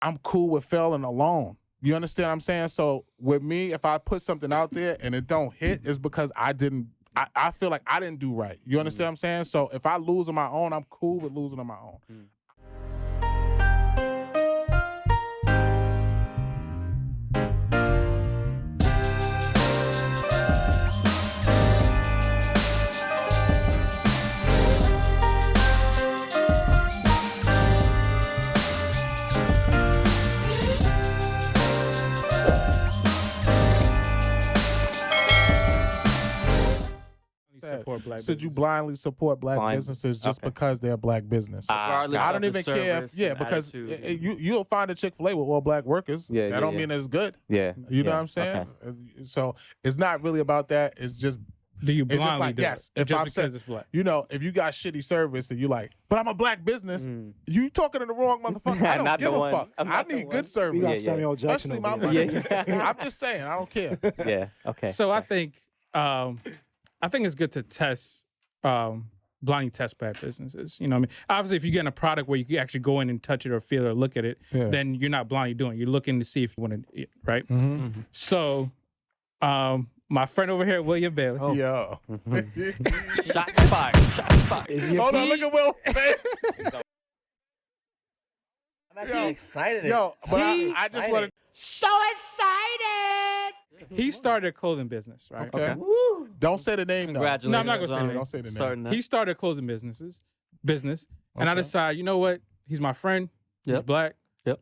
I'm cool with failing alone. You understand what I'm saying? So with me, if I put something out there and it don't hit, it's because I feel like I didn't do right. You understand what I'm saying? So if I lose on my own, I'm cool with losing on my own. Support black Should you blindly support black businesses just because they're a black business? Regardless I of don't the even care. service Yeah, and because attitude. you'll find a Chick-fil-A with all black workers. Yeah, that don't mean it's good. Yeah. You know what I'm saying? So it's not really about that. It's just Do you it's just blindly like do yes. it If just I'm because saying, it's black? you know, if you got shitty service and you like, but I'm a black business, you talking to the wrong motherfucker. I don't Not give the a one. fuck. I'm I not the need one. good service. We got Yeah, Samuel Jackson Especially my over money. here. I'm just saying, I don't care. Yeah. Okay. So I think it's good to test blindly test bad businesses. You know what I mean? Obviously, if you're getting a product where you can actually go in and touch it or feel it or look at it, then you're not blindly doing it. You're looking to see if you want to eat, right? Mm-hmm. So my friend over here, William Bailey. Yo. Shots fired. Shots fired. Is he a Hold on, look at Will's face. I'm actually excited. Yo, but I just want to. So excited! He started a clothing business, right? Okay. Don't say the name, though. Congratulations. No, I'm not gonna say on that. Don't say the name. starting that. He started a clothing business, and I decided, you know what? He's my friend. He's Yep. black. Yep.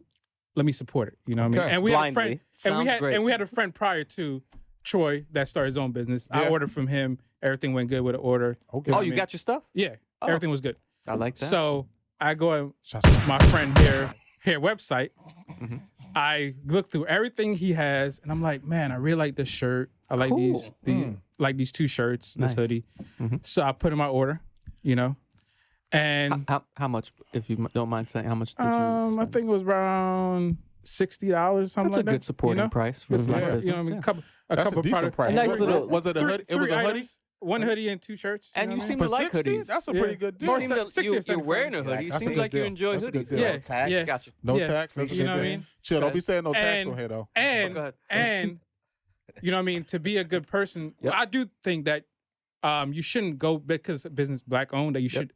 Let me support it. You know what I Okay. mean? And we had a Blindly. friend, and Sounds great. we had a friend prior to Troy that started his own business. I Yeah. ordered from him. Everything went good with the order. Okay. Oh, you got your stuff? Yeah, Oh. everything was good. I like that. So I go on Shots fired. my friend here website. I look through everything he has, and I'm like, man, I really like this shirt. I like these two shirts, Nice. this hoodie. So I put in my order, you know, and how much, if you don't mind saying, how much did you I spend? think it was around $60, something That's a like that. good supporting you know? price for a Yeah, black you know business. what I mean? yeah. A That's couple a decent product- price. A nice little- Was it a hoodie? It was a hoodie? items, one hoodie and two shirts. And you know what I seem mean? to like 60? hoodies. That's a Yeah. pretty good deal. More You so- seem to, 60 or you're 75. wearing a hoodie. That's a Seems good like you deal. enjoy That's a good hoodies. deal. Yeah, No tax. yeah. Gotcha. No Yeah. tax. That's a You good know what I deal. mean? Chill, don't Okay. be saying no tax And- on here, though. Go And ahead. you know what I mean, to be a good person, Yep. I do think that you shouldn't go because business black owned that you should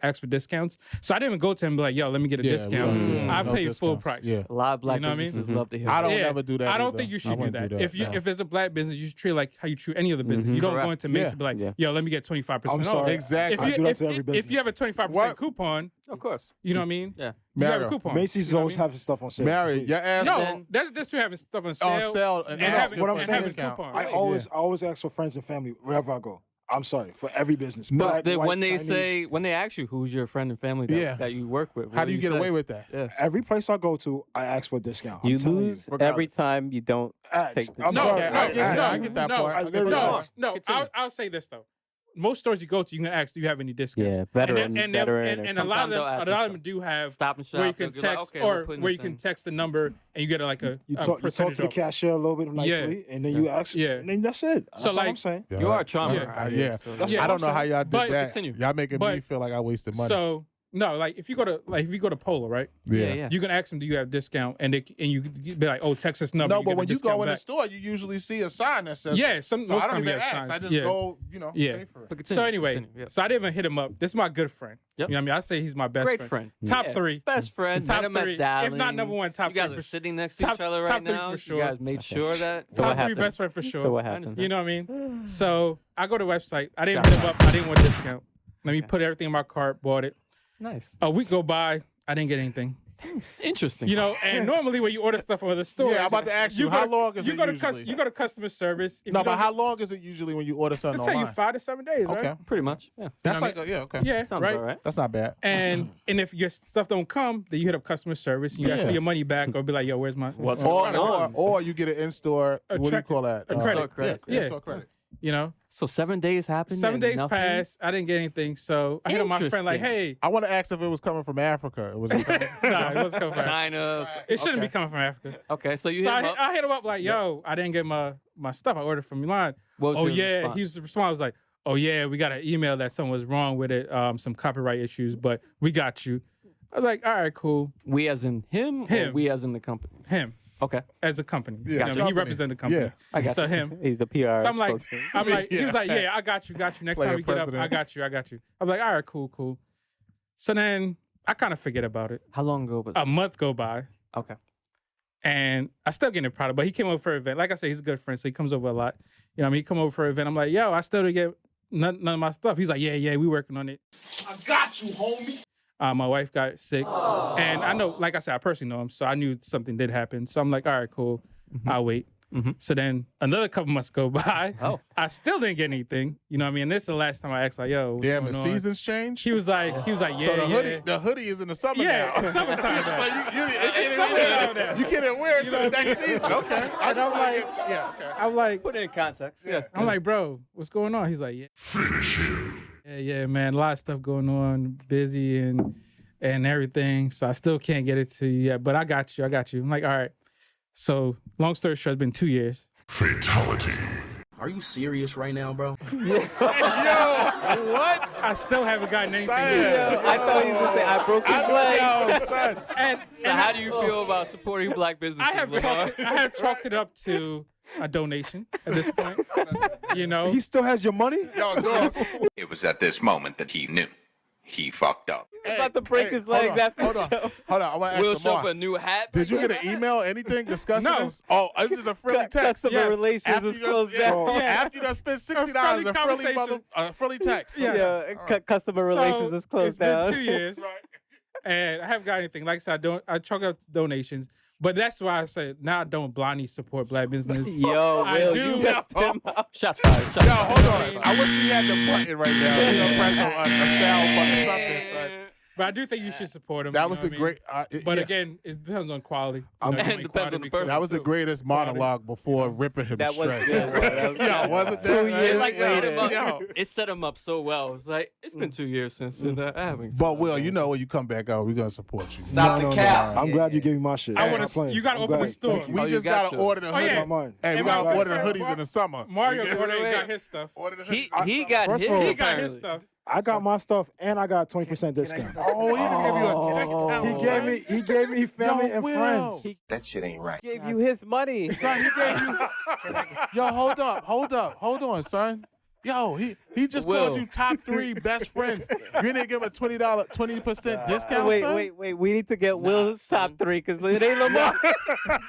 ask for discounts. So I didn't even go to him and be like, yo, let me get a Yeah, we discount. don't do that. I No pay full discounts. price. Yeah. A lot of black You know what I mean? businesses love to hear I don't that. never do that. I don't either. think you I should do wouldn't that. No. If it's a black business, you should treat it like how you treat any other business. You don't go Correct. into Macy's Yeah. and be like, Yeah. yo, let me get 25% I'm off. sorry. Exactly. I do that to every If business. you have a 25% What? coupon, Of course. you know what I mean? Yeah. You have a Mario, coupon. Macy's You know always what I mean? having stuff on sale. Mary, Please. your ass No, that's just having stuff on sale. on sale and having, what I'm and saying having is coupon. I Right. always ask for friends and family wherever I go. I'm sorry for every business. No, Black, white, when they Chinese. when they ask you who's your friend and family that, Yeah. that you work with, How do you get say? away with that? Yeah. Every place I go to, I ask for a discount. I'm You telling lose every Regardless. time you don't Ask. take the I'm No, sorry. Okay, I get that part. I get that literally part. ask. No, Continue. I'll say this though. Most stores you go to, you can ask, do you have any discounts? Yeah, veteran, and veteran. a lot of Sometimes they'll ask them you do have Stop and shop. where you they'll can be like, text okay, we'll or put in where the you can thing. text the number and you get like a You talk to percentage the off. cashier a little bit nicely, and then you ask, Yeah. and then that's it. That's So, all like- I'm saying. Yeah. You are a charmer. Yeah. So That's Yeah. I what don't I'm know how saying. y'all did But- that. Continue. Y'all making me But- feel like I wasted money. So no, like if you go to Polo, right? yeah. You can ask them, do you have discount? And you can be like, oh, text this number. No, you but get when the you go discount in the back. store, you usually see a sign that says. Yeah, So most I don't times you even have ask. signs. I just Yeah. go, Yeah. pay for it. But So continue, anyway, continue, yeah. so I didn't even hit him up. This is my good friend. Yep. You know what I mean? I say he's my best Great friend. Top Yeah. 3. Best friend. Top met him at 3. If Dowling. not number 1, top You guys 3 are for sitting next to top- each other top right 3 now. for sure. You guys made sure that. So what top 3 happened? best friend for sure. So what I happened? understand. You know what I mean? So I go to the website. I didn't Shout hit him up. I didn't want a discount. Let me put everything in my cart, bought it. Nice. A week go by, I didn't get anything. Interesting. You know, and normally when you order stuff from other stores, Yeah, I'm about to ask you, how long is it usually? You go to customer service. If No, you but don't- how long is it usually when you order something Let's tell you online? 5 to 7 days, right? Okay. Pretty much. Yeah. That's know what like, yeah, okay. Yeah, Sounds right. about right. That's not bad. And if your stuff don't come, then you hit up customer service and you ask for Yeah. your money back or be like, yo, where's my What's where's my going product? on? Or you get an in-store, what do you check- call that? a credit. In-store credit. Yeah, Yeah. in-store credit. You know? So 7 days happened. 7 and days nothing? passed. I didn't get anything. So I hit up my friend like, hey, I want to ask if it was coming from Africa. It was. nah, it wasn't coming from Africa. China. It shouldn't okay. be coming from Africa. Okay, so you So hit him up. I hit him up like, yo, I didn't get my stuff. I ordered from Milan. What was Oh his yeah, response? he's response was like, oh yeah, we got an email that something was wrong with it, some copyright issues, but we got you. I was like, all right, cool. We as in him, or Him. we as in the company? Him Okay. as a company. Yeah, You know what I mean? He company. represented the company. Yeah. I got So you. him. He's the PR. So I'm like, spokesman. he was like, yeah, I got you. Next Player time we get up, president. I got you. I was like, all right, cool. So then I kind of forget about it. How long ago was A this? month go by, Okay. and I still getting a product, but he came over for an event. Like I said, he's a good friend, so he comes over a lot. You know what I mean? He come over for an event. I'm like, yo, I still didn't get none of my stuff. He's like, yeah, we working on it. I got you, homie. My wife got sick, and I know, like I said, I personally know him, so I knew something did happen. So I'm like, all right, cool, I'll wait. So then another couple months go by. Oh. I still didn't get anything. You know what I mean? And this is the last time I asked, like, yo, what's Damn, going the on? seasons changed. He was like, yeah, So the hoodie is in the summer Yeah, now. it's summertime now. So It's summertime now. you can't wear it to the next season. Okay. And I'm like, yeah, okay. I'm like, Put it in context. Yeah. I'm like, bro, what's going on? He's like, yeah. Finish him. Yeah, man, a lot of stuff going on, busy and everything. So I still can't get it to you yet, but I got you. I'm like, all right. So long story short, it's been 2 years. Fatality. Are you serious right now, bro? Yo, what? I still haven't gotten anything. Son. I thought he was gonna say I broke his leg. Yo, son. So how do you feel about supporting black businesses? I have chalked it up to a donation at this point. You know, He still has your money? Yo, dog. It was at this moment that he knew. He fucked up. He's about to break his legs after hold the on. show. Hold on. I want to Will ask show up Lamar. a new hat. Did you get an email, anything discussing No. this? Oh, this is a friendly text. Customer Yes. relations After was you done- closed yeah, down. yeah, after you done spent $60, a friendly conversation. friendly text. Yeah. Customer relations So, is closed it's been down. 2 years, and I haven't got anything. Like I said, I chalk up to donations, but that's why I said now I don't blindly support black business. Yo, I Will, do. you messed him up. Shots fired. Shots Yo, fired. hold on. I wish we had the button right now. You know, press a sound button or something, son. But I do think you should support him. That you was know the what I mean? great. But yeah. again, it depends on quality. And You know, it depends on the person. That was the greatest monologue before ripping him That to was shreds. good. That was Yo, good. wasn't 2 that? years It like set him up. Yo. It set him up so well. It's like it's been 2 years since I haven't. But Will, you know when you come back out, we're gonna support you. Stop the cap. I'm glad you gave me my shit. I I'm wanna not playing. you gotta I'm open glad. the store. Thank you. We Oh, you just got gotta yours. order the Oh, hoodie. yeah. Not mine. Hey, we And gotta my order the friend hoodies in the summer. Mario We Gordon wait. got his stuff. order the he hoodies. he got First his. of all- He got his stuff. I got my stuff and I got 20% discount. Oh, he even gave you a discount. He gave me family and Will. friends. He That shit ain't right. gave you his money. Son, he gave you. Yo, hold on, son. Yo, he just Will. called you top 3 best friends. You didn't give him a $20% discount, Wait, son? wait. We need to get Will's top 3 because it ain't Lamar.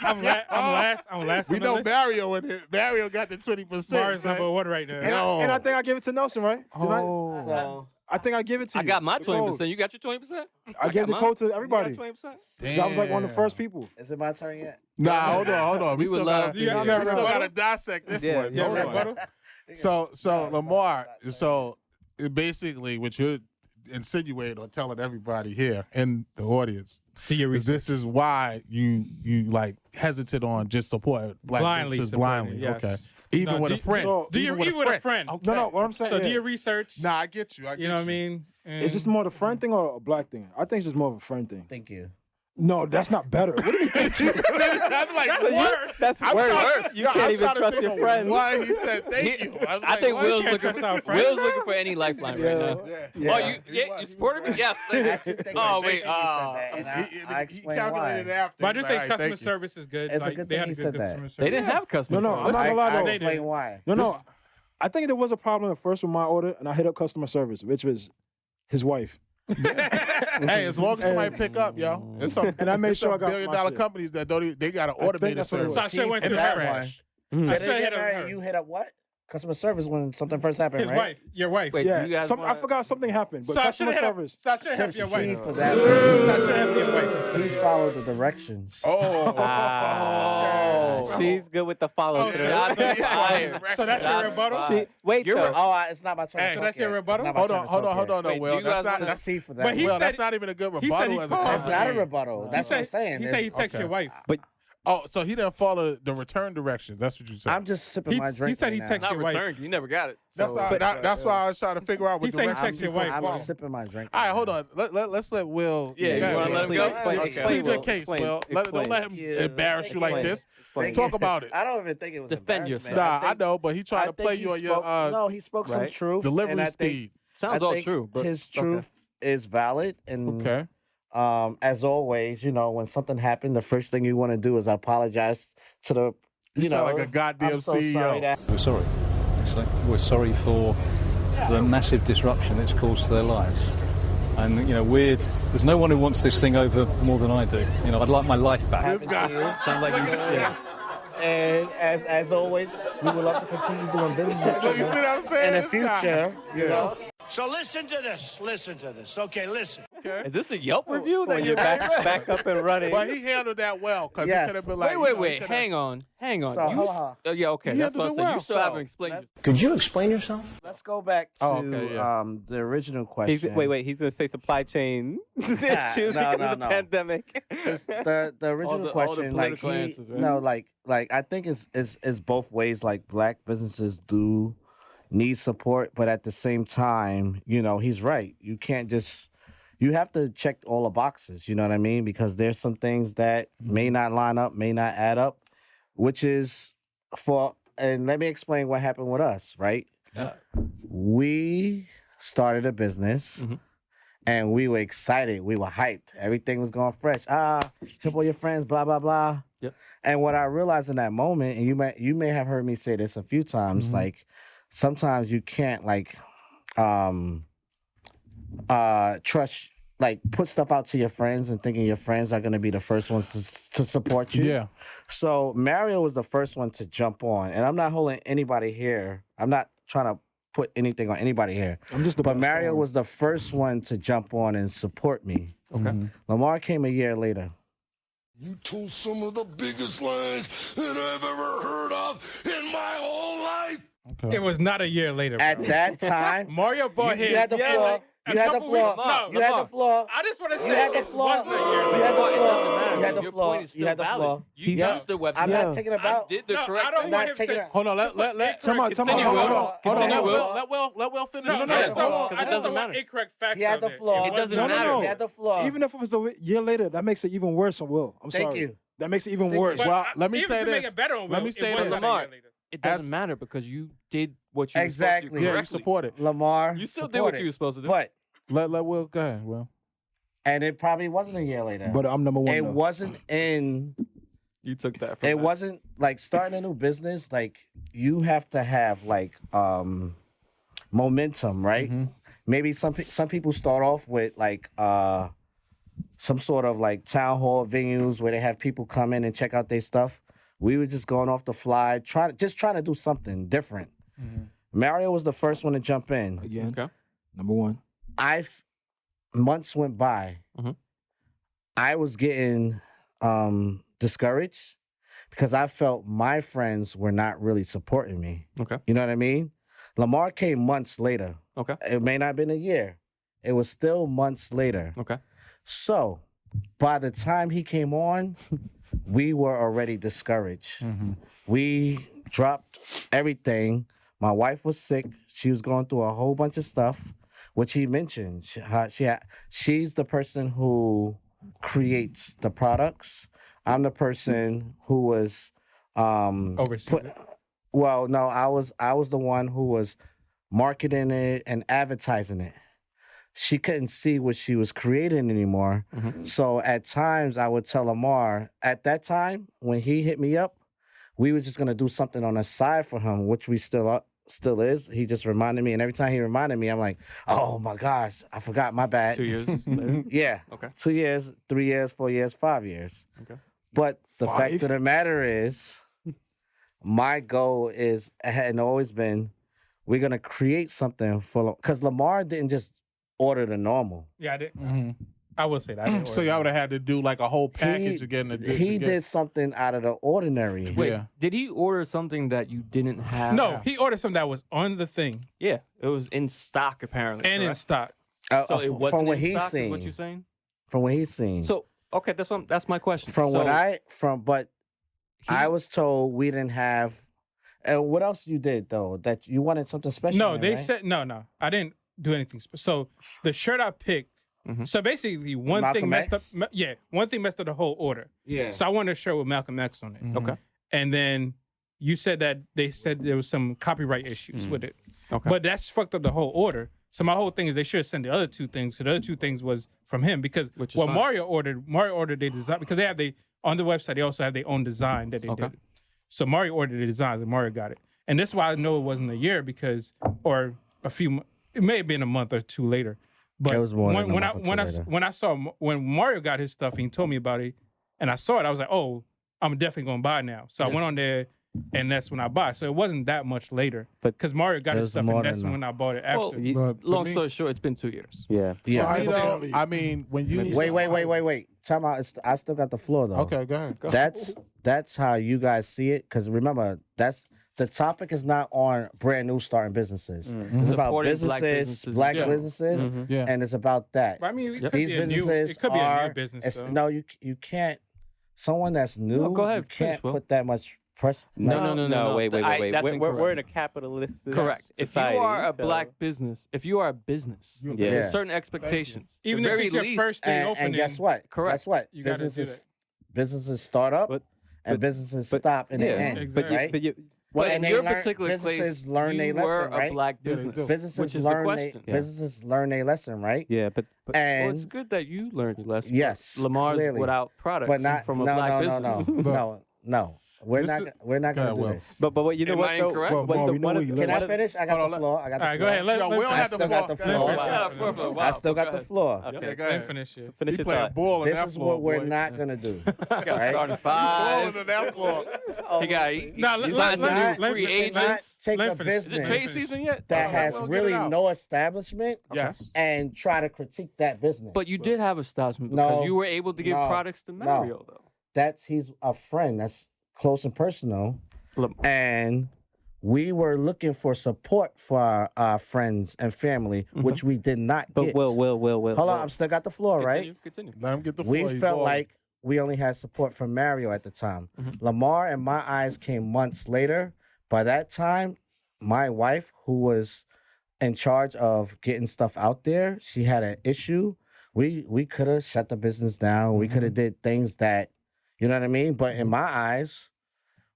I'm last. We on the know list. Mario in it. Mario got the 20%. Mario's son. number 1 right now. And I think I give it to Nelson, right? Didn't I? So, I think I give it to you. I got my The code. 20%. You got your 20%. I gave the code to everybody. You got 20%. 'Cause I was like one of the first people. Is it my turn yet? Nah, hold on. We We would still love gotta, to hear we it. still gotta dissect this Yeah, one. yeah, Hold right. on. Rebuttal? So Lamar, so basically what you're insinuating or telling everybody here in the audience To your is this is why you like hesitate on just supporting black Blindly businesses supporting, blindly. yes. Okay. Even No, with a do- friend. so- Do your even with a friend. Okay. No, what I'm saying. So do yeah. your research. Nah, I get you. You know what I mean? Is this more the friend thing or a black thing? I think it's just more of a friend thing. Thank you. No, that's not better. What do you think? That's like That's worse. that's I'm worse. trying to- You no, can't I'm even trying to trust think your of friends. Why he said thank you. I, was I like, think what? Will's can't looking trust our for friends. Will's looking for any lifeline right now. Yeah. Oh, you supported me? Yes. I actually think Oh I wait. think he said that, and I He explained calculated why. after. But I do Like, think all right, customer thank you. service is good. It's a Like, good they thing had he a good said that. customer service. They didn't have customer No, service. I'm not gonna lie I'll though. explain why. No. I think there was a problem at first with my order, and I hit up customer service, which was his wife. Hey, as long as somebody pick up, yo. It's some, And I made it's sure some I got my $1 billion shit. companies that don't even, they got an automated that's what it service. was. Sasha went And through it's her. trash. So Sasha they hit get up married, her. you hit up what? Customer service when something first happened, His right? wife. Your wife. Wait, Yeah, you guys I wanna- forgot something happened, but Sasha customer hit up. service. Sasha hit Sips your tea wife. for that. Sasha hit your wife. He followed the directions. Oh. Oh, she's good with the follow through. Shots fired. So that's your rebuttal. Wait, though. Oh, it's not my turn. Hey, to so talk that's your yet. rebuttal? It's not my Hold turn on, to hold talk on, hold yet. on, no, Wait, Will. you That's guys not, Sips that's, tea for that. But he Will, said- that's not even a good he said rebuttal he as a called. That's not a customer. rebuttal. That's what I'm saying. He said he texted Okay. your wife. Oh, so he didn't follow the return directions. That's what you said. I'm just sipping my drink. He said he right now. texted Not your wife. returned. You never got it. That's, So, why, that's why I was trying to figure out what He said he directions texted your wife. I'm Wow. sipping my drink. All right, hold on. Let's let Will. Yeah, you wanna let him Please go? explain- Okay. explain, Plead your Will. case, Explain, Will. Don't explain. let him embarrass you like Explain. this. Explain. Talk about it. I don't even think it was Defend embarrassment. yourself. Nah, I know, but he trying to play you on your No, he spoke some right. truth. delivery and I think- speed. sounds I all think true, but his truth is valid, and Okay. as always, you know, when something happened, the first thing you want to do is apologize to the, You sound like a goddamn I'm so CEO. sorry that- We're sorry. Actually, we're sorry for the massive disruption it's caused to their lives. And you know, there's no one who wants this thing over more than I do. You know, I'd like my life back. This guy. Sounds like you. Yeah. And as always, we would love to continue doing business with You see what I'm saying? in the This guy. future. You know, So listen to this. Listen to this. Okay, listen. Is this a Yelp review? When you're back up and running. But he handled that well because Yes. he could have been like, Wait. Hang on. So, You hold on. yeah, okay. He That's what I handled it said. You well. still So, haven't explained it. Could you explain yourself? let's go back to Oh, okay, yeah. the original He's, question. wait. He's gonna say supply chain issues because of the pandemic. The original all the question, like political answers, right? no, like I think it's both ways. Like black businesses do need support, but at the same time, you know, he's right. You can't just you have to check all the boxes. You know what I mean? Because there's some things that may not line up, may not add up, which is for. And let me explain what happened with us. Right? We started a business. And we were excited. We were hyped. Everything was going fresh. Hip all your friends, blah, blah, blah. Yep. And what I realized in that moment, and you may have heard me say this a few times, like sometimes you can't like trust, like put stuff out to your friends and thinking your friends are gonna be the first ones to support you. Yeah. So Mario was the first one to jump on. And I'm not holding anybody here. I'm not trying to put anything on anybody here. I'm just the But best Mario one. was the first one to jump on and support me. Okay. Lamar came a year later. You told some of the biggest lies that I've ever heard of in my whole life. Okay. It was not a year later. Bro. At that time, Mario bought his. you had the yeah, floor. like, a You had the couple floor. weeks- No, You had the floor. I just want to You say had the it floor. wasn't a year You later. had the It floor. doesn't matter. You had the Your floor. point is You had the still floor. valid. You Yeah. used the website. I'm Yeah. not taking I about. did the No, correct I don't thing. want not him taking to. it- Hold on, let Time out, Continue, hold Will. on. Hold on, Continue, Will. let Will finish. No, Finish. I just don't Because want. it I just doesn't don't want matter. incorrect facts. He had out the there. floor. It doesn't No, no, matter. no. He had the floor. Even if it was a year later, that makes it even worse on Will. I'm Thank sorry. you. That makes it even Thank you. worse. But Well, let me even say to make this. it better on Will, Let me say it wasn't this. a year Lamar, later. It doesn't As- matter because you did what you Exactly. were supposed to do Yeah, you correctly. support it. Lamar. You still did support what it. you were supposed to do. But Let Will go ahead, Will. and it probably wasn't a year later. But I'm number one. it though. wasn't in. You took that from It that. wasn't like starting a new business. Like you have to have like momentum, right? Maybe some people start off with like some sort of like town hall venues where they have people come in and check out their stuff. We were just going off the fly, trying to do something different. Mario was the first one to jump in. Again, Okay. number one. Months went by. I was getting discouraged because I felt my friends were not really supporting me. Okay. You know what I mean? Lamar came months later. Okay. It may not have been a year. It was still months later. Okay. So by the time he came on, we were already discouraged. We dropped everything. My wife was sick. She was going through a whole bunch of stuff, which he mentioned. She's the person who creates the products. I'm the person who was Overseas. well, no, I was the one who was marketing it and advertising it. She couldn't see what she was creating anymore. So at times I would tell Lamar, at that time, when he hit me up, we were just gonna do something on the side for him, which we still is. He just reminded me, and every time he reminded me, I'm like, oh my gosh, I forgot, my bad. 2 years later. Yeah. Okay. 2 years, 3 years, 4 years, 5 years. Okay. But the fact Five? of the matter is, my goal is and always been, we're gonna create something for because Lamar didn't just order the normal. Yeah, I did. I will say that. I didn't So order y'all that. would have had to do like a whole package again. He did something out of the ordinary. Wait, Yeah. did he order something that you didn't have? No, he ordered something that was on the thing Yeah, it was in stock apparently. and in correct? stock. So it wasn't from what in he's stock, is seen. what you're saying? From what he's seen. So okay, that's my question. from so what I was told we didn't have. And what else you did though? That you wanted something special? No, in, they right? said no. I didn't do anything. So the shirt I picked. So basically, one thing Malcolm messed X? up. Yeah, one thing messed up the whole order. Yeah. So I wanted a shirt with Malcolm X on it. Okay. And then you said that they said there was some copyright issues with it. Okay. But that's fucked up the whole order. So my whole thing is they should have sent the other two things. So the other two things was from him because Which is what fine. Mario ordered their design because they have on the website they also have their own design that they did. So Mario ordered the designs and Mario got it. And that's why I know it wasn't a year because or a few it may have been a month or two later. But It was more than a when month or two later. when I saw when Mario got his stuff and he told me about it and I saw it, I was like, oh, I'm definitely gonna buy it now. So I went on there and that's when I bought. So it wasn't that much later. But- because Mario got It his was stuff more and that's than when I bought it after. Well, But for long me- story short, it's been 2 years. Yeah. Yeah. For me, though, I mean, when you Wait. Time out. I still got the floor though. Okay, go ahead. That's how you guys see it. Because remember, that's the topic is not on brand new starting businesses. It's about Supporting businesses, black black businesses. businesses, Yeah. and it's about that. But I mean, it could These be a new, businesses it could be a are new business. it's- Though. no, you can't. Someone that's new, go ahead, you can't finish, Will. put that much pressure. No. Wait. That's We're in a capitalist Correct. If society. you are a so- black business, if you are a business, Yeah. there's certain expectations. Even The if very it's your least- first day opening, And guess what? Correct. Guess what? You gotta do Businesses start up But- and but- businesses but- stop and they Yeah. end. Exactly. Right? But And in they your learn- particular businesses case, learn you their were lesson, a right? black Yeah, they business, do. businesses which is the learn question. businesses learn their lesson, right? Yeah, but And Well, it's good that you learned your lesson. yes, Lamar's clearly. without products but not from a no, black no, business. no. We're This not. is- We're not Go gonna ahead, do Will. this. but you know Am what I though? incorrect? Well, What Mo, the- we know one where of- you Can live. I finish? I got Hold the on, floor. I got the All right, go floor. ahead. Let Yo, him Will finish. had the still got floor. the Go ahead, floor. finish. Yeah, Finish. for a I while. still got Go the ahead. floor. Yeah, go Let him ahead. finish it. So finish He your playing thought. ball in This that is floor, what we're boy. not gonna do. Got Right? started Balling five. in that floor. He got he Nah, let- signed let- some let- new let- free let- Not agents. take Let a him finish. Is it business trade season yet? that Oh, has well, get really it out. no establishment Yes. and try to critique that business. But you did have establishment No, because you were able to give no, products to no. Mario, though. He's a friend. That's close and personal. Look, And we were looking for support for our friends and family, which we did not But get. Will. Hold on, I'm still got the floor, right? Continue. Let him get the floor. We He's felt balling. like we only had support from Mario at the time. Lamar and my eyes came months later. By that time, my wife, who was in charge of getting stuff out there, she had an issue. We could have shut the business down. We could have did things that, you know what I mean? But in my eyes,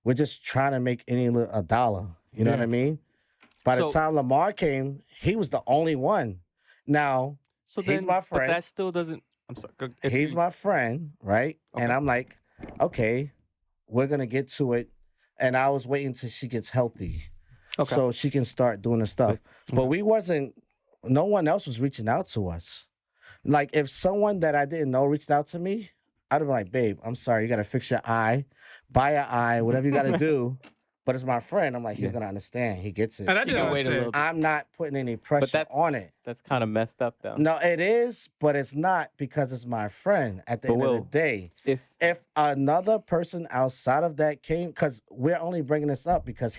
we're just trying to make a dollar. You know what I mean? By the So- time Lamar came, he was the only one. Now, So He's then, my but friend. that still doesn't. I'm sorry. if he's you- my friend, right? And I'm like, okay, we're gonna get to it. And I was waiting till she gets healthy, Okay. so she can start doing the stuff. But we wasn't. No one else was reaching out to us. Like if someone that I didn't know reached out to me, I'd be like, babe, I'm sorry, you gotta fix your eye, buy an eye, whatever you gotta do. But it's my friend. I'm like, he's gonna understand. He gets it. And I You didn't can wait a understand. little bit. I'm not putting any pressure that's- on it. That's kind of messed up, though. No, it is, but it's not because it's my friend at the But end of Will, the day. If If another person outside of that came, because we're only bringing this up because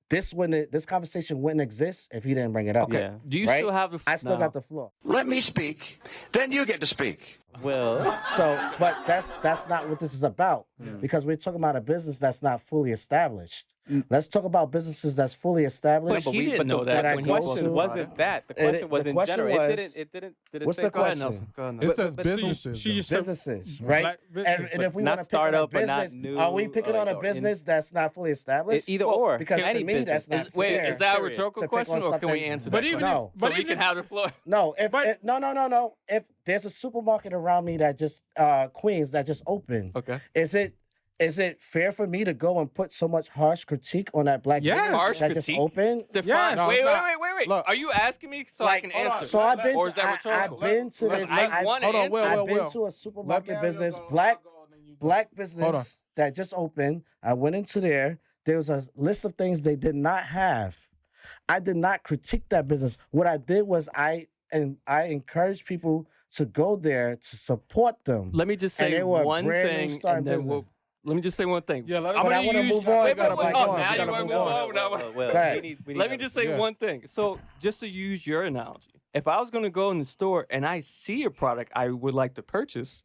this conversation wouldn't exist if he didn't bring it up. Okay. Yeah. Do you Right? still have the? I still no. got the floor. Let me speak, then you get to speak. Will, So, but that's not what this is about because we're talking about a business that's not fully established. Let's talk about businesses that's fully established. But he didn't know that that I when the he go bought to- the question product. wasn't that. The It- question was the in question general. was- It didn't what's say the Go ahead, question? Nelson. Go ahead, It Nelson. says But she businesses. just Businesses, Black right? business, And if we not want to pick on a startup, but not business, new, are we picking on a or in- business that's not fully established? Either or. because to any me, business. that's not Is, wait, fair. is that a Period. rhetorical To pick question, on or can we something- answer But that even question? No. if, So but he even can have the floor. No, But- no. If there's a supermarket around me that just Queens that just opened, Okay. is it fair for me to go and put so much harsh critique on that black Yes. business Harsh that just critique? opened? Define. Yes. No, wait, it's wait, not. wait. Look. Are you asking me so I can answer? So I've been Or to, is that rhetorical? I've been to this. I want to Hold on, answer. Will, I've Will, been Will. to a supermarket business, go, black and then you go. black Hold on. business that just opened. I went into there. There was a list of things they did not have. I did not critique that business. What I did was I encouraged people to go there to support them. Let me just And say they were a one brand new thing, starting and then business. let me just say one thing. Yeah, let I'm him- But I gonna wanna use. move on. Wait, You gotta wait, move oh, on. now You you gotta want to move move on. on. Now, Will, Go ahead. we need let me just say Yeah. one thing. So, just to use your analogy, if I was going to go in the store and I see a product I would like to purchase,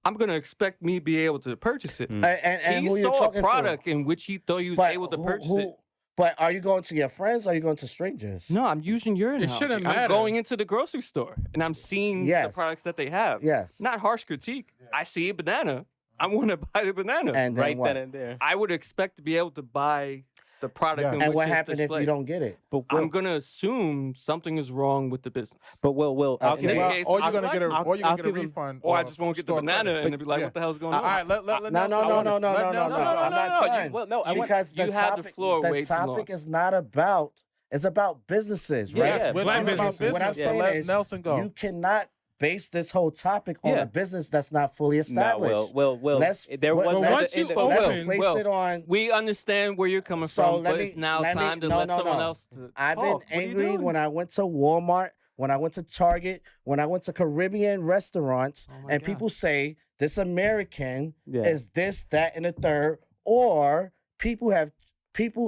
I'm going to expect me to be able to purchase it. And He who you saw a talking product to? in which he thought he was But able to who- purchase who- it. But are you going to your friends or are you going to strangers? No, I'm using your analogy. shouldn't I'm matter. going into the grocery store and I'm seeing the Yes. products that they have. Yes. Not harsh critique. I see a banana. I want to buy the banana. And then right what? then and there. I would expect to be able to buy the product Yes. in And which what it's happens if displayed. you don't get it? But I'm gonna assume something is wrong with the business. Will, I'll in give this you. Well, case, or you're I'll gonna be get a, like, or you're I'll gonna get a give him- refund, Or I just won't get the store banana credit. and they'll be like, Yeah. what the hell's going All on? right, let No, Nelson. no, no, no, no, let no, no, Nelson no. go. I'm not no, done. Well, no, I want. Because you had the floor the way too long. topic is not about. It's about businesses, Yeah, right? Yes, we're black talking about businesses. What I'm business, so saying let is, Nelson go. you cannot base this whole topic on Yeah. a business that's not fully No, established. Will. Let's there was once you let's open- place Well, it on. We understand where you're coming So from, let but me- it's now let me- time to no, let no, someone no. else to I've talk. been What are you angry doing? when I went to Walmart, when I went to Target, when I went to Caribbean restaurants, Oh my and God. people say this American Yeah. is this, that, and the third, or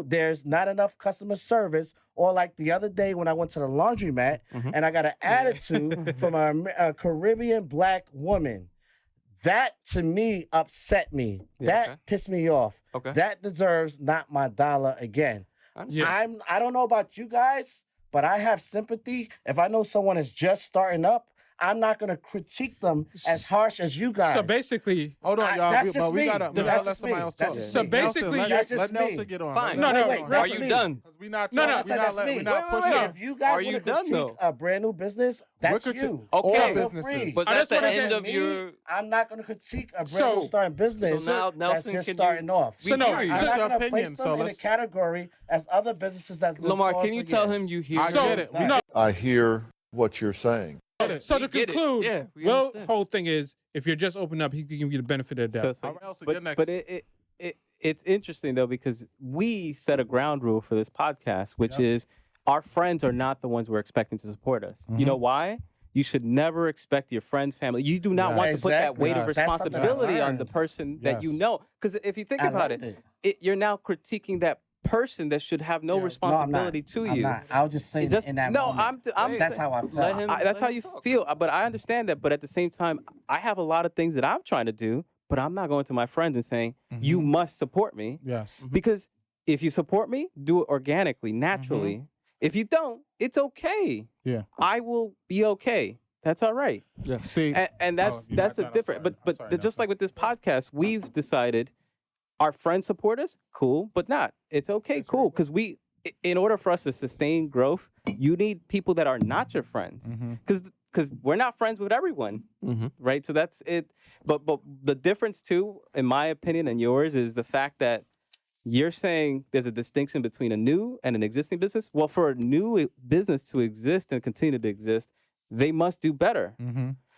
there's not enough customer service, or like the other day when I went to the laundromat Mm-hmm. and I got an attitude from a Caribbean black woman. That to me upset me. That Okay. pissed me off. Okay. That deserves not my dollar again. I understand. I don't know about you guys, but I have sympathy. If I know someone is just starting up, I'm not gonna critique them as harsh as you guys. So basically, Hold on, y'all. That's but just we me. gotta That's let just somebody me. else That's talk. just So me. basically, Nelson, that's let just me. Nelson get on. Fine. Let No, Nelson no, get on. that's Are you me. done? Because we not No, no, talking. I said that's me. We're not Wait, pushing. wait. If you guys Are you want to done, critique though? a brand new business, that's critique- you. Okay. All All feel businesses. free. But I that's just the wanna end get of Me, your. I'm not going to critique a brand So- new starting business So now, that's Nelson, just can starting you- off. We hear you. I'm Just not your going to opinion, place them so in a let's- category as other businesses that's been Lamar, flawed can you for tell years. him you hear? I So- get it. We no. I hear what you're saying. so We to get it. conclude, Yeah, we Will's understand. whole thing is if you're just opening up, he can give you the benefit of the doubt. All right, Nelson, get next. But it's interesting though because we set a ground rule for this podcast, which is our friends are not the ones we're expecting to support us. You know why? You should never expect your friends, family. You do not Yes. want to put that Exactly. weight of Yes. That's something I responsibility on the learned. person that you Yes. know. Because if you think I about learned it, you're now critiquing that person that should have no Yeah. responsibility to I'm you. not. I was just saying It just- in that no, moment. I'm That's saying- how I felt. Let him- that's how him you talk. feel. But I understand that. But at the same time, I have a lot of things that I'm trying to do, but I'm not going to my friends and saying, you must support me. Yes. Because if you support me, do it organically, naturally. If you don't, it's okay. Yeah. I will be okay. That's all right. See, And that's you're that's not a done. I'm different. sorry. I'm But sorry, just Nelson. like with this podcast, we've decided our friends support us, cool, but not. It's okay, cool, because in order for us to sustain growth, you need people that are not your friends, because we're not friends with everyone, right? So that's it. But the difference too, in my opinion and yours, is the fact that you're saying there's a distinction between a new and an existing business. Well, for a new business to exist and continue to exist, they must do better.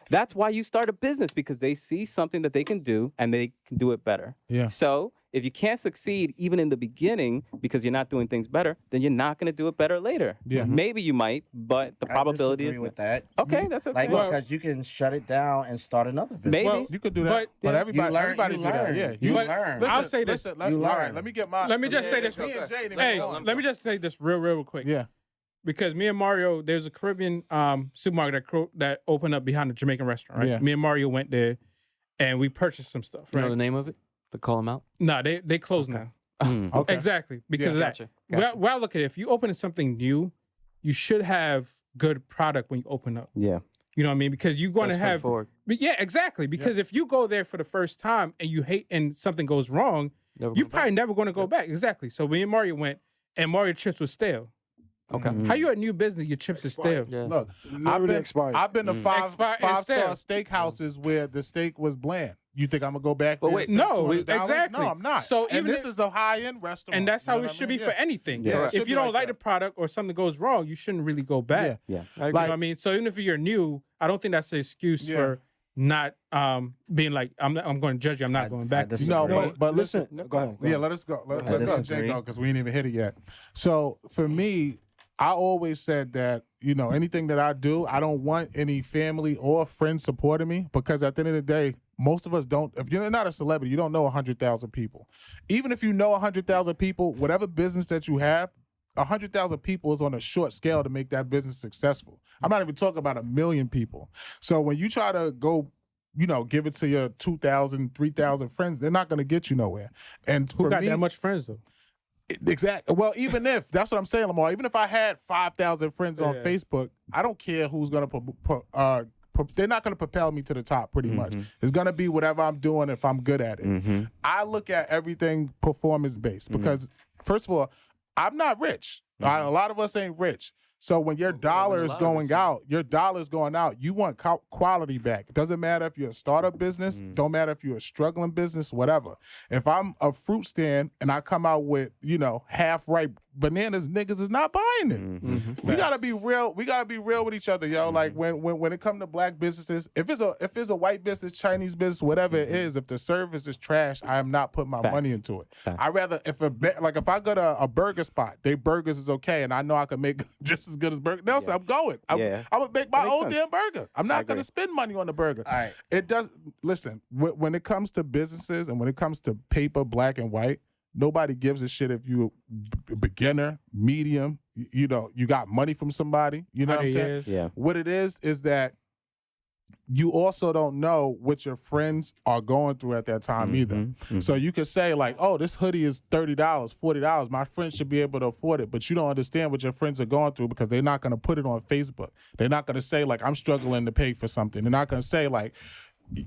That's why you start a business, because they see something that they can do and they can do it better. Yeah. So if you can't succeed even in the beginning because you're not doing things better, then you're not going to do it better later. Yeah. Maybe you might, but the probability I is disagree with that. okay. That's okay. Like Well- because you can shut it down and start another business. Maybe. Well, you could do that, but- but everybody, You learn- everybody you do that. learn. Yeah, You But learn. Listen, I'll say this. listen, let, You all right, learn. let me get my. Let me just say yeah, this. yeah, Me and okay. Jay didn't Hey, go. let me just say this real quick. Yeah. Because me and Mario, there's a Caribbean supermarket that opened up behind a Jamaican restaurant, right? Yeah. Me and Mario went there and we purchased some stuff, You know right? the name of it? To call him out? No, they closed now. Okay. Exactly. Because Yeah, of that. gotcha, Well, look at it. If you open something new, you should have good product when you open up. Yeah. You know what I mean? Because you're going to That's have. straightforward. But yeah, exactly. Because if you go there for the first time and you hate and something goes wrong, Never you're go back. probably never going to go back. Exactly. So me and Mario went, and Mario chips was stale. Okay. How you a new business? Your chips is stale. Yeah. Look, Literally expired. I've been to five Expired. star steakhouses where the steak was bland. You think I'm gonna go back But there? wait, and spend no, $200? exactly. No, I'm not. So and even this if- is a high end restaurant, And that's how You know it what I should mean? be for anything. Yeah, it If should you be don't like like the that. product or something goes wrong, you shouldn't really go back. Yeah. I agree. You know what I mean? So even if you're new, I don't think that's an excuse Yeah. for not being like, I'm going to judge you. I'm not going back. to you. No, disagree. but listen. Go ahead. Yeah, let us go. Let I go, Jay, disagree. go, because we ain't even hit it yet. So for me, I always said that, you know, anything that I do, I don't want any family or friends supporting me, because at the end of the day, most of us don't. If you're not a celebrity, you don't know 100,000 people. Even if you know 100,000 people, whatever business that you have, 100,000 people is on a short scale to make that business successful. I'm not even talking about 1 million people. So when you try to go, you know, give it to your 2,000, 3,000 friends, they're not going to get you nowhere. And Who for got me, that much friends, though? exactly. Well, even if that's what I'm saying, Lamar. Even if I had 5,000 friends on Yeah. Facebook, I don't care who's gonna they're not gonna propel me to the top. Pretty much, it's gonna be whatever I'm doing if I'm good at it. I look at everything performance based because first of all, I'm not rich. A lot of us ain't rich. So when your dollar is going out, you want quality back. It doesn't matter if you're a startup business, don't matter if you're a struggling business, whatever. If I'm a fruit stand and I come out with, half ripe bananas, niggas is not buying it. We gotta be real. We gotta be real with each other, yo. Like when it comes to black businesses, if it's a white business, Chinese business, whatever it is, if the service is trash, I am not putting my money into it. I rather if I go to a burger spot, they burgers is okay, and I know I can make just as good as Burger Nelson. I'm going. I'm gonna make my own damn burger. I'm not gonna spend money on the burger. All right. It does. Listen, when it comes to businesses and when it comes to paper, black and white. Nobody gives a shit if you a beginner, medium, you got money from somebody. You know what I'm saying? Years. Yeah. What it is that you also don't know what your friends are going through at that time either. So you could say like, oh, this hoodie is $30, $40. My friends should be able to afford it. But you don't understand what your friends are going through because they're not going to put it on Facebook. They're not going to say like, I'm struggling to pay for something. They're not going to say like,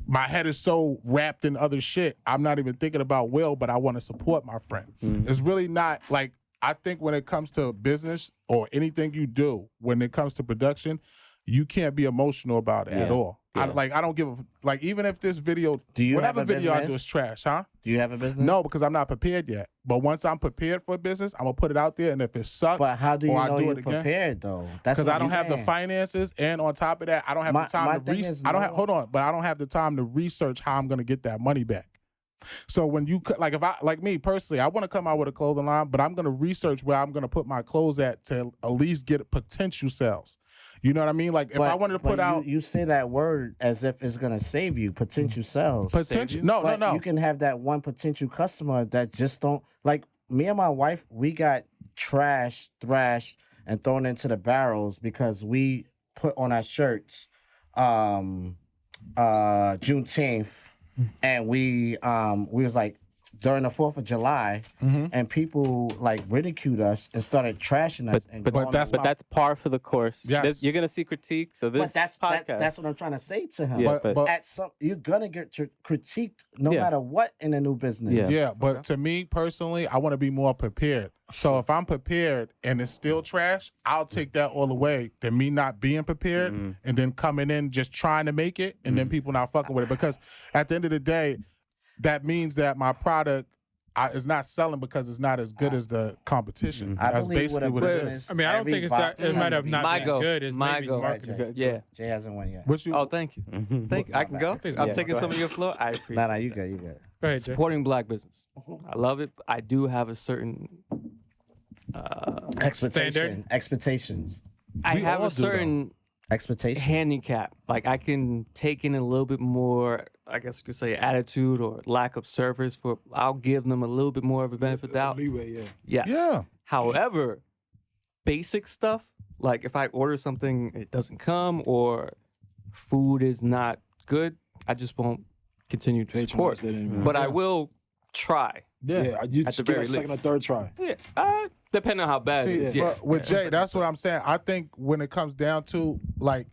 my head is so wrapped in other shit, I'm not even thinking about Will, but I want to support my friend. It's really not like, I think when it comes to business or anything you do, when it comes to production, you can't be emotional about it at all. I don't give a, even if this video, whatever video I do is trash, huh? Do you have a business? No, because I'm not prepared yet. But once I'm prepared for a business, I'm gonna put it out there, and if it sucks, But how do you or I know do you're it again, prepared though? That's because what I don't I'm have the saying. finances, and on top of that, I don't have My the time to thing is hold on, but I don't have the time to research how I'm gonna get that money back. So when you like me personally, I want to come out with a clothing line, but I'm gonna research where I'm gonna put my clothes at to at least get potential sales. You know what I mean? Like if I wanted to put out, you say that word as if it's gonna save you potential sales. potential. But No. You can have that one potential customer that just don't like me and my wife. We got trashed, thrashed, and thrown into the barrels because we put on our shirts, Juneteenth, and we was like during the 4th of July, and people like ridiculed us and started trashing us. But that's par for the course. Yes. You're gonna see critique. So this that's podcast. that's what I'm trying to say to him. Yeah, but At some, you're gonna get critiqued no matter what in a new business. Yeah. but to me personally, I want to be more prepared. So if I'm prepared and it's still trash, I'll take that all away than me not being prepared and then coming in just trying to make it and then people not fucking with it. Because at the end of the day, that means that my product is not selling because it's not as good as the competition. I That's believe basically with what a it business, is. I mean, I don't think it's that. It might have not My been go. good. It's My maybe go. marketing. Yeah. Jay hasn't won yet. What you? Oh, thank you. Thank you. I can go. I'm taking some of your floor. I appreciate Nah, it. you good. You good. Go ahead, Jay. Supporting black business. I love it. I do have a certain. Expectations. I We have all a do, though. certain Expectations. handicap. Like I can take in a little bit more, I guess you could say, attitude or lack of service. I'll give them a little bit more of a benefit of the doubt. Leeway, yeah. Yes. Yeah. However, basic stuff, like if I order something, it doesn't come, or food is not good, I just won't continue to support. But I will try. Yeah, you At just the get very a second or least. third try. Yeah, depending on how bad it is. See, Yeah. but with Jay, that's what I'm saying. I think when it comes down to like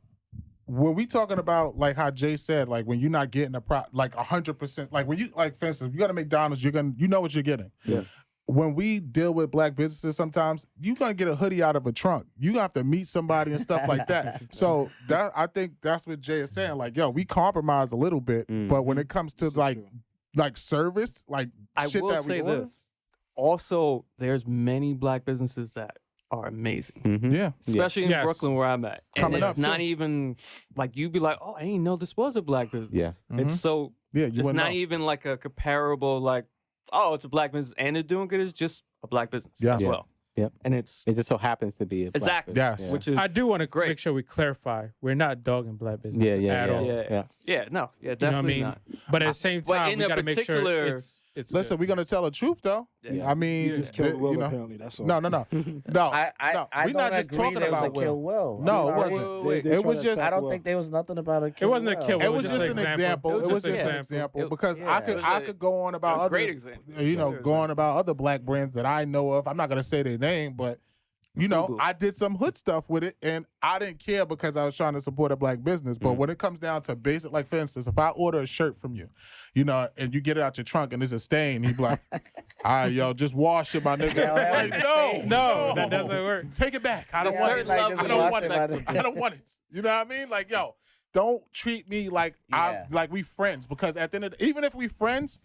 when we talking about like how Jay said, like when you're not getting a like 100%, like when you like for instance, if you got to McDonald's, you know what you're getting. Yeah. When we deal with black businesses, sometimes you're gonna get a hoodie out of a trunk. You gonna have to meet somebody and stuff like that. So that I think that's what Jay is saying. Like, yo, we compromise a little bit, but when it comes to like service, like I shit will that we say order, this. Also, there's many black businesses that are amazing. yeah. Especially in Yes. Brooklyn where I'm at. And Coming it's up, not too. even like you'd be like, oh, I didn't know this was a black business. Yeah. It's so Yeah, you it's wouldn't not know. even like a comparable like, oh, it's a black business and they're doing good. It's just a black business Yeah. as Yeah. well. Yep. And it's It just so happens to be a black exactly business. Yes. which is I do want to Great. make sure we clarify we're not dogging black business Yeah, at all. yeah. Yeah. No, yeah, You know what I definitely mean? not. But at the same But time, in we a got to make sure particular- it's Listen, good. we're gonna tell the truth though. Yeah. I mean, You just killed Will, you know. apparently. That's all. No. No. I We're not don't just agree talking there was about a Will. kill Will. I'm No, it sorry. wasn't. Wait, They It tried was to just. attack I don't Will. think there was nothing about a kill. It wasn't a kill. It was just an example. example. It was It was just- just an yeah. example It- because yeah. It was I a- could go on about a other, great example. you know, Great going about other black brands that I know of. I'm not gonna say their name, but you know, Fubu. I did some hood stuff with it, and I didn't care because I was trying to support a black business. But when it comes down to basic, like for instance, if I order a shirt from you, you know, and you get it out your trunk and there's a stain, he'd be like, all right, yo, just wash it, my nigga. Like, no, that doesn't work. Take it back. I don't Yeah, want certain it. levels I you don't wash want it it. back to I don't want it. You know what I mean? Like, yo, don't treat me like Yeah. like we friends, because at the end of the, even if we friends,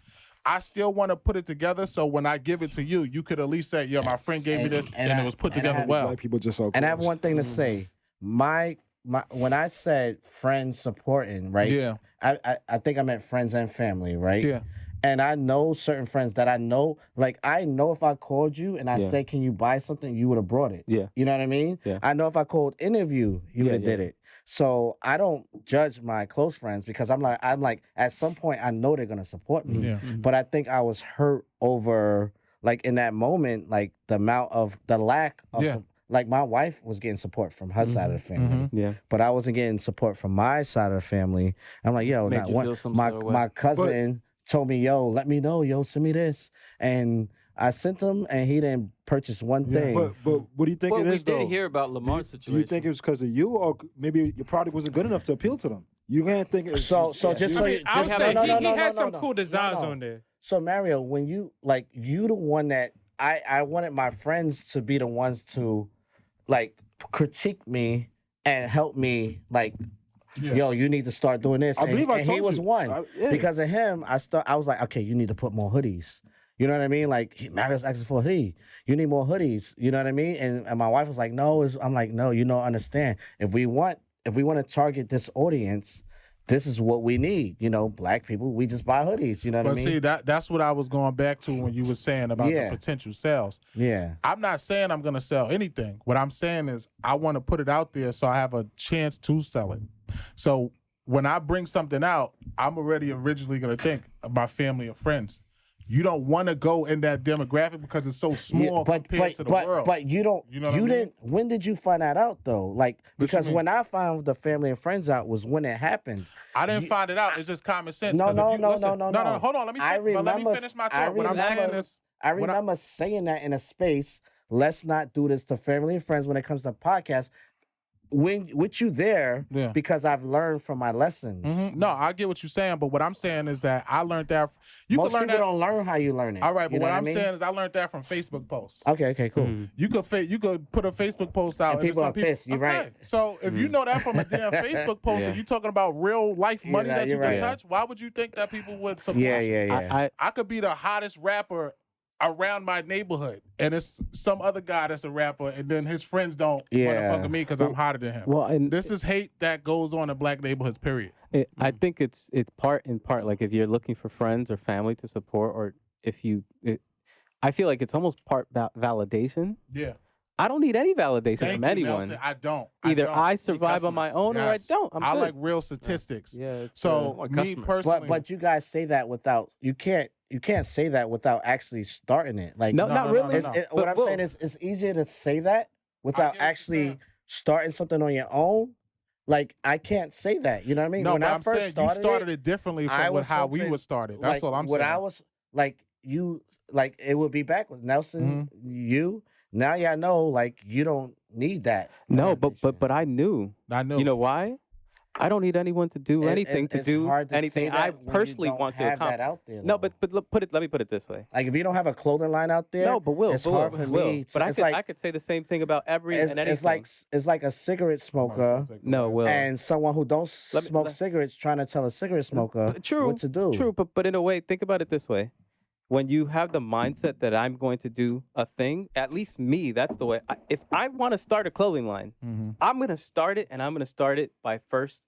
I still want to put it together. So when I give it to you, you could at least say, "Yo, my friend gave me this, and it was put together well." Black people just so And I have close. one thing to say. My when I said friends supporting, right? Yeah. I think I meant friends and family, right? Yeah. And I know certain friends that I know, like I know if I called you and I Yeah. said, "Can you buy something?" you would have brought it. Yeah. You know what I mean? Yeah. I know if I called interview, you would have Yeah, did it. So I don't judge my close friends because I'm like at some point I know they're gonna support me. Yeah. But I think I was hurt over like in that moment, like the amount of the lack of Yeah. like my wife was getting support from her side of the family, Yeah. but I wasn't getting support from my side of the family. I'm like, yo, Made not you one, feel some my sort of way. my cousin told me, yo, let me know, yo, send me this, and I sent him, and he didn't purchase one thing. But what do you think Well, it we is, did though? hear about Do Lamar's you situation. think it was because of you, or maybe your product wasn't good enough to appeal to them? You can't think it's So just so I you, mean, I would just, say no, no, he no, had no, some no. cool designs No, no. on there. So Mario, when you like you the one that I wanted my friends to be the ones to like critique me and help me like yo, you need to start doing this. I And, believe I and he told was you. one. Yeah. Because of him, I was like, okay, you need to put more hoodies. You know what I mean? Like Mario's asking for a hoodie. You need more hoodies. You know what I mean? And my wife was like, no, I'm like, no, you don't understand. If we want to target this audience, this is what we need. You know, black people, we just buy hoodies. You know what I But mean? see, that's what I was going back to when you were saying about Yeah. the potential sales. Yeah. I'm not saying I'm going to sell anything. What I'm saying is I want to put it out there so I have a chance to sell it. So when I bring something out, I'm already originally going to think of my family and friends. You don't want to go in that demographic because it's so small compared to the world. But you don't. You know what I mean? didn't. When did you find that out though? Like because mean? when I found the family and friends out was when it happened. I didn't find it out. It's just common sense. No, 'Cause if no, you no, listen- no, no. Hold on. Let me finish my I thought. What I'm saying remember- is, I when remember saying that in a space. Let's not do this to family and friends when it comes to podcasts. When with you there, Yeah. because I've learned from my lessons. No, I get what you're saying, but what I'm saying is that I learned that. You Most can learn people that. don't learn how you learn it. All right, but You know what I I'm mean? saying is I learned that from Facebook posts. Okay, cool. You could put a Facebook post out And then people some are pissed. You're okay. right. So if you know that from a damn Facebook post and you talking about real life money that you you're can right. touch, why would you think that people would support Yeah, you? yeah, yeah. I could be the hottest rapper around my neighborhood, and it's some other guy that's a rapper, and then his friends don't want to Yeah. fuck with me because I'm hotter than him. Well, and This is hate that goes on in black neighborhoods, period. I think it's part in part. Like if you're looking for friends or family to support, or if I feel like it's almost part validation. Yeah. I don't need any validation Thank from you, anyone. Nelson. I don't. Either don't. I survive on my own or I Yes. don't. I'm I good. like real statistics. Yeah. It's, So like me customers. personally, But you guys say that without you can't say that without actually starting it. Like no, not really. It's, what But I'm saying is it's easier to say that without get what you're actually saying. starting something on your own. Like I can't say that. You know what I mean? no, when but I I'm first saying you started it differently I from was how we hoping, was started. That's like, all I'm when saying. I was like you, like it would be backwards. Nelson, Mm-hmm. you. Now y'all know, like you don't need that. no, validation. but I knew. I know. You know why? I don't need anyone to do anything to it's do hard to anything say I that when you personally don't want to have accomplish. that out there. No, though. but let me put it this way. like if you don't have a clothing line out there, No, but it's hard for me. To, But I it's could like I could say the same thing about every it's, and anything. it's like a cigarette smoker No, Will. and someone who don't Let me- smoke let- cigarettes trying to tell a cigarette smoker True. what to do. True, but in a way, think about it this way. When you have the mindset that I'm going to do a thing, at least me, that's the way. If I want to start a clothing line, I'm going to start it, and I'm going to start it by first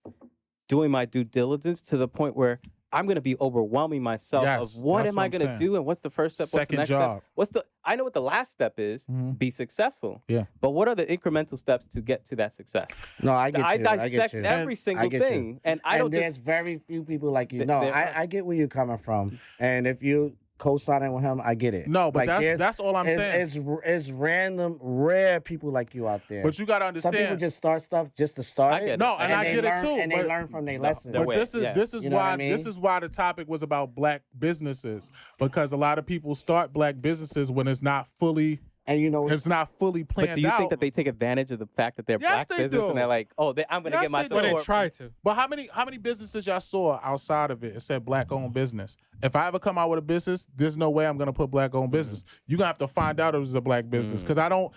doing my due diligence to the point where I'm going to be overwhelming myself Yes, of what that's am what I I'm going to saying. do and what's the first step, what's the Second next job. step, I know what the last step is, be successful. Yeah. But what are the incremental steps to get to that success? No, I get you. I I get dissect you. every single get you. thing, and I don't there's just very few people like you. Th- No, there are. I get where you're coming from, and if you co-signing with him, I get it. No, but there's- that's all I'm saying. It's random, rare people like you out there. But you got to some people understand. just start stuff just to start I it. get it. No, and I they get it learn- too, And they but- learn from their No, lessons. no But way. this is Yeah. this is You know what why I mean? this is why the topic was about black businesses, because a lot of people start black businesses when it's not fully And you know, it's not fully planned But do you out. think that they take advantage of the fact that they're Yes, black they business do. and they're like, oh, I'm going to Yes, get my they do. But they support? try to. But how many businesses y'all saw outside of it? It said black owned business. If I ever come out with a business, there's no way I'm gonna put black owned business. You're gonna have to find out it was a black business because I don't.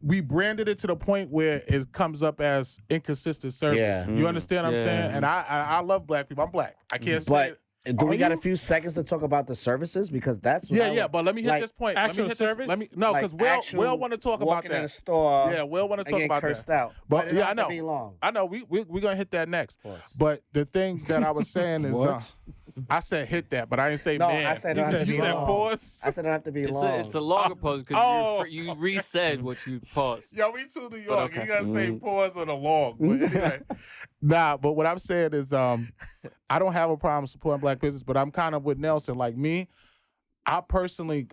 We branded it to the point where it comes up as inconsistent service. Yeah. You understand what I'm Yeah. saying? And I love black people. I'm black. I can't say. but do we Are got a you? few seconds to talk about the services because that's what Yeah, I yeah, would- but let me hit like, this point. actual let me hit service? This, no, like because actual Will want to talk about walking in a that. store. Yeah, Will want to and talk getting about cursed that. out. But it don't yeah, I have to know. be long. I know. We're gonna hit that next. But the thing that I was saying is, What? I said hit that, but I didn't say No, man. I said it you don't have said, to you be said long. pause. I said it don't have to be long. It's a longer pause because Oh. you resaid what you paused. Yo, we too New York. okay. You gotta say pause on the log. But anyway, but what I'm saying is, I don't have a problem supporting black business, but I'm kind of with Nelson. Like me, I personally,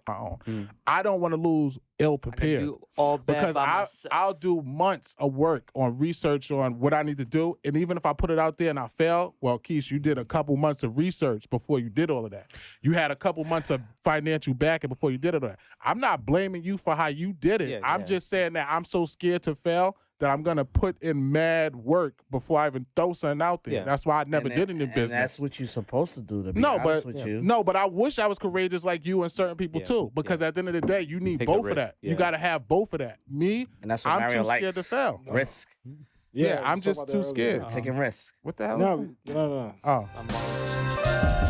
I don't want to lose ill I can prepared. do all bad Because by myself. I'll do months of work on research on what I need to do. And even if I put it out there and I fail, well, Keish, you did a couple months of research before you did all of that. You had a couple months of financial backing before you did all that. I'm not blaming you for how you did it. Yeah, I'm yeah. just saying that I'm so scared to fail that I'm going to put in mad work before I even throw something out there. Yeah. That's why I never And did it in and business. that's what you're supposed to do. To be No, honest but with you. no, but I wish I was courageous like you and certain people Yeah, too. Because at the end of the day, you need Take the both of risk, that. You yeah. got to have both of that. Me, And that's what I'm Mario too likes. scared to fail. Risk, Yeah, we I'm talked just about that too earlier. scared. taking risk. What the hell? No. Oh, I'm